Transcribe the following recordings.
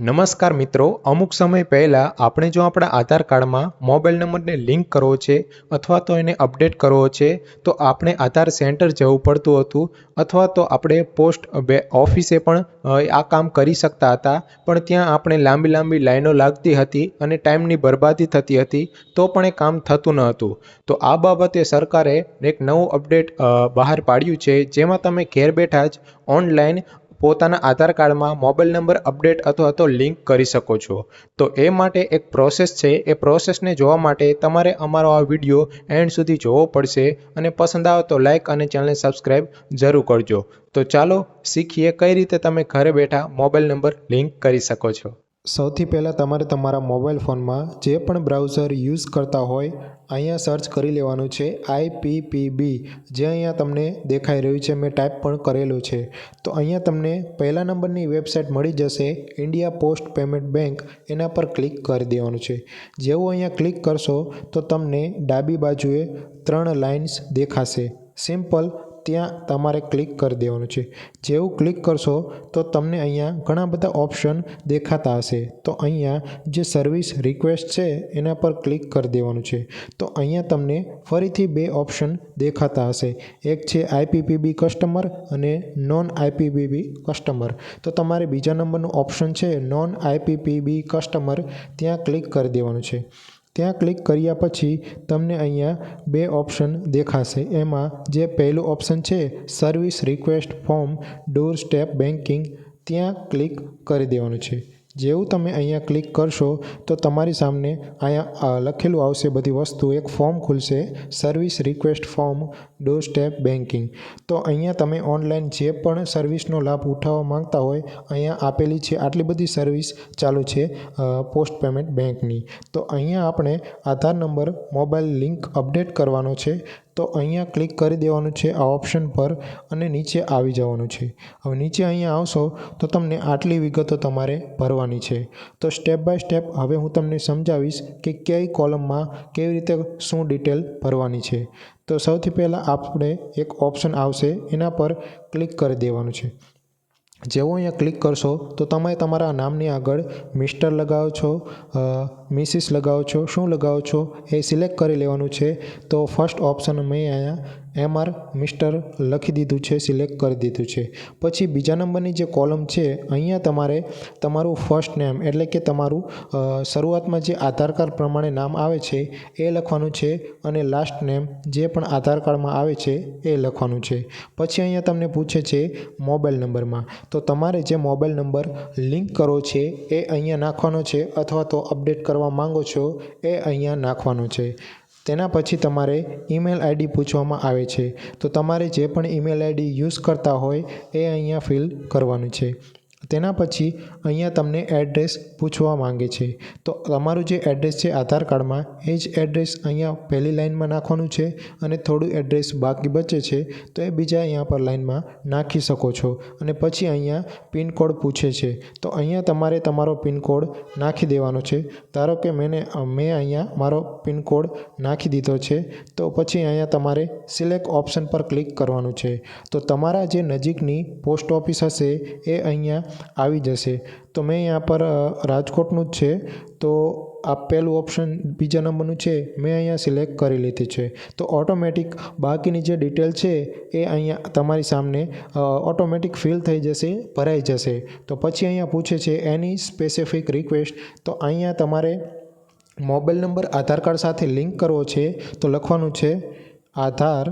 નમસ્કાર મિત્રો, અમુક સમય પહેલાં આપણે જો આપણા આધાર કાર્ડમાં મોબાઈલ નંબરને લિંક કરવો છે અથવા તો એને અપડેટ કરવો છે તો આપણે આધાર સેન્ટર જવું પડતું હતું અથવા તો આપણે પોસ્ટ ઓફિસે પણ આ કામ કરી શકતા હતા, પણ ત્યાં આપણે લાંબી લાઈનો લાગતી હતી અને ટાઈમની બરબાદી થતી હતી તો પણ એ કામ થતું ન હતું. તો આ બાબતે સરકારે એક નવું અપડેટ બહાર પાડ્યું છે, જેમાં તમે ઘેર બેઠા જ ઓનલાઈન પોતાના આધાર કાર્ડમાં મોબાઈલ નંબર અપડેટ અથવા તો લિંક કરી શકો છો. તો એ માટે એક પ્રોસેસ છે. એ પ્રોસેસને જોવા માટે તમારે અમારો આ વિડીયો એન્ડ સુધી જોવો પડશે અને પસંદ આવે તો લાઈક અને ચેનલને સબસ્ક્રાઈબ જરૂર કરજો. તો ચાલો શીખીએ કઈ રીતે તમે ઘરે બેઠા મોબાઈલ નંબર લિંક કરી શકો છો. સૌથી પહેલાં તમારે તમારા મોબાઈલ ફોનમાં જે પણ બ્રાઉઝર યુઝ કરતા હોય અહીંયા સર્ચ કરી લેવાનું છે IPPB, જે અહીંયા તમને દેખાઈ રહ્યું છે. મેં ટાઈપ પણ કરેલું છે. તો અહીંયા તમને પહેલા નંબરની વેબસાઇટ મળી જશે, ઇન્ડિયા પોસ્ટ પેમેન્ટ બેંક. એના પર ક્લિક કરી દેવાનું છે. જેવું અહીંયા ક્લિક કરશો તો તમને ડાબી બાજુએ 3 લાઇન્સ દેખાશે. સિમ્પલ ત્યાં તમારે ક્લિક કરી દેવાનું છે. જેવું ક્લિક કરશો તો તમને અહીંયા ઘણા બધા ઓપ્શન દેખાતા હશે. તો અહીંયા જે સર્વિસ રિક્વેસ્ટ છે એના પર ક્લિક કરી દેવાનું છે. તો અહીંયા તમને ફરીથી 2 ઓપ્શન દેખાતા હશે. એક છે IPPB કસ્ટમર અને નોન IPPB કસ્ટમર. તો તમારે બીજા નંબરનું ઓપ્શન છે નોન IPPB કસ્ટમર, ત્યાં ક્લિક કરી દેવાનું છે. ત્યાં ક્લિક કર્યા પછી તમને અહીંયા 2 ઓપ્શન દેખાશે. એમાં જે પહેલું ઓપ્શન છે service request form door step banking, ત્યાં ક્લિક કરી દેવાનું છે. જેવું તમે અહીંયા ક્લિક કરશો તો તમારી સામે અહીંયા લખેલું આવશે બધી વસ્તુ. એક ફોર્મ ખુલશે, service request form door step banking. તો અહીંયા તમે ઓનલાઈન જે પણ સર્વિસનો લાભ ઉઠાવવા માંગતા હોય અહીંયા આપેલી છે. આટલી બધી સર્વિસ ચાલુ છે પોસ્ટ પેમેન્ટ બેંકની. તો અહીંયા આપણે આધાર નંબર મોબાઈલ લિંક અપડેટ કરવાનો છે. તો અહીંયા ક્લિક કરી દેવાનું છે આ ઓપ્શન પર અને નીચે આવી જવાનું છે. હવે નીચે અહીંયા આવશો તો તમને આટલી વિગતો તમારે ભરવાની છે. તો સ્ટેપ બાય સ્ટેપ હવે હું તમને સમજાવીશ કે કઈ કોલમમાં કેવી રીતે શું ડિટેલ ભરવાની છે. તો સૌથી પહેલાં આપણે એક ઓપ્શન આવશે, એના પર ક્લિક કરી દેવાનું છે. જેવું અહીંયા ક્લિક કરશો તો તમે તમારા નામની આગળ મિસ્ટર લગાવો છો, મિસિસ લગાવો છો, શું લગાવો છો એ સિલેક્ટ કરી લેવાનું છે. તો ફર્સ્ટ ઓપ્શન મેં અહીંયા MR મિસ્ટર લખી દીધું છે, સિલેક્ટ કરી દીધું છે. પછી બીજા નંબરની જે કોલમ છે અહીંયા તમારે તમારું ફર્સ્ટ નેમ એટલે કે તમારું શરૂઆતમાં જે આધાર કાર્ડ પ્રમાણે નામ આવે છે એ લખવાનું છે અને લાસ્ટ નેમ જે પણ આધાર કાર્ડમાં આવે છે એ લખવાનું છે. પછી અહીંયા તમને પૂછે છે મોબાઈલ નંબરમાં, તો તમારે જે મોબાઈલ નંબર લિંક કરવો છે એ અહીંયા નાખવાનો છે અથવા તો અપડેટ કરવા માંગો છો એ અહીંયા નાખવાનો છે. તેના પછી તમારે ઈમેલ ID પૂછવામાં આવે છે. તો તમારે જે પણ ઈમેલ ID યુઝ કરતા હોય એ અહીંયા ફિલ કરવાનું છે. તેના પછી અહીંયા તમને એડ્રેસ પૂછવા માંગે છે. તો તમારું જે એડ્રેસ છે આધાર કાર્ડમાં એ જ એડ્રેસ અહીંયા પહેલી લાઇનમાં નાખવાનું છે અને થોડું એડ્રેસ બાકી બચે છે તો એ બીજા અહીંયા પર લાઇનમાં નાખી શકો છો. અને પછી અહીંયા પિનકોડ પૂછે છે. તો અહીંયા તમારે તમારો પિનકોડ નાખી દેવાનો છે. ધારો કે મેં અહીંયા મારો પિનકોડ નાખી દીધો છે. તો પછી અહીંયા તમારે સિલેક્ટ ઓપ્શન પર ક્લિક કરવાનું છે. તો તમારા જે નજીકની પોસ્ટ ઓફિસ હશે એ અહીંયા આવી જશે. તો મેં અહીંયા પર રાજકોટનું જ છે. તો આ પહેલું ઓપ્શન બીજા નંબરનું છે મેં અહીંયા સિલેક્ટ કરી લીધી છે. તો ઓટોમેટિક બાકીની જે ડિટેલ છે એ અહીંયા તમારી સામે ઓટોમેટિક ફિલ થઈ જશે, ભરાઈ જશે. તો પછી અહીંયા પૂછે છે એની સ્પેસિફિક રિક્વેસ્ટ. તો અહીંયા તમારે મોબાઈલ નંબર આધાર કાર્ડ સાથે લિંક કરવો છે તો લખવાનું છે આધાર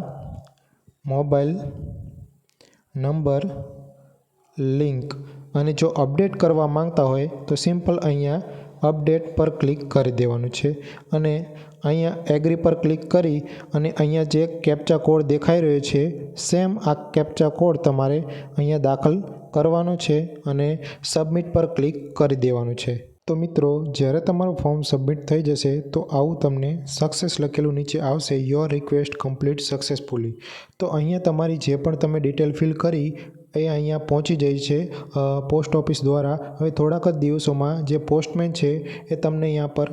મોબાઈલ નંબર લિંક. અને જો અપડેટ કરવા માંગતા હોય તો સિમ્પલ અહીંયા અપડેટ પર ક્લિક કરી દેવાનું છે અને અહીંયા એગ્રી પર ક્લિક કરી અને અહીંયા જે કેપ્ચા કોડ દેખાઈ રહ્યો છે સેમ આ કેપ્ચા કોડ તમારે અહીંયા દાખલ કરવાનો છે અને સબમિટ પર ક્લિક કરી દેવાનું છે. તો મિત્રો, જ્યારે તમારું ફોર્મ સબમિટ થઈ જશે તો આવું તમને સક્સેસ લખેલું નીચે આવશે, યોર રિક્વેસ્ટ કમ્પ્લીટ સક્સેસફુલી. તો અહીંયા તમારી જે પણ તમે ડિટેલ ફિલ કરી એ અહીંયા પહોંચી જાય છે પોસ્ટ ઓફિસ દ્વારા. હવે થોડાક જ દિવસોમાં જે પોસ્ટમેન છે એ તમને અહીંયા પર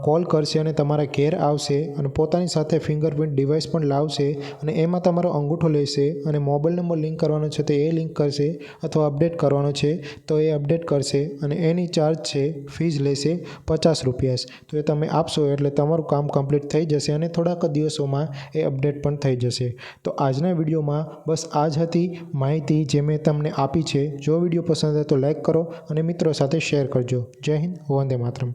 કોલ કરશે અને તમારા ઘેર આવશે અને પોતાની સાથે ફિંગરપ્રિન્ટ ડિવાઇસ પણ લાવશે અને એમાં તમારો અંગૂઠો લેશે અને મોબાઈલ નંબર લિંક કરવાનો છે તો એ લિંક કરશે અથવા અપડેટ કરવાનો છે તો એ અપડેટ કરશે અને એની ચાર્જ છે ફીસ લેશે ₹50. તો એ તમે આપશો એટલે તમારું કામ કમ્પ્લીટ થઈ જશે અને થોડાક જ દિવસોમાં એ અપડેટ પણ થઈ જશે. તો આજના વિડીયોમાં બસ આ જ હતી માહિતી જે મેં તમને આપી છે. જો વિડીયો પસંદ આવે તો લાઈક કરો અને મિત્રો સાથે શેર કરજો. જય હિન્દ, વંદે માતરમ.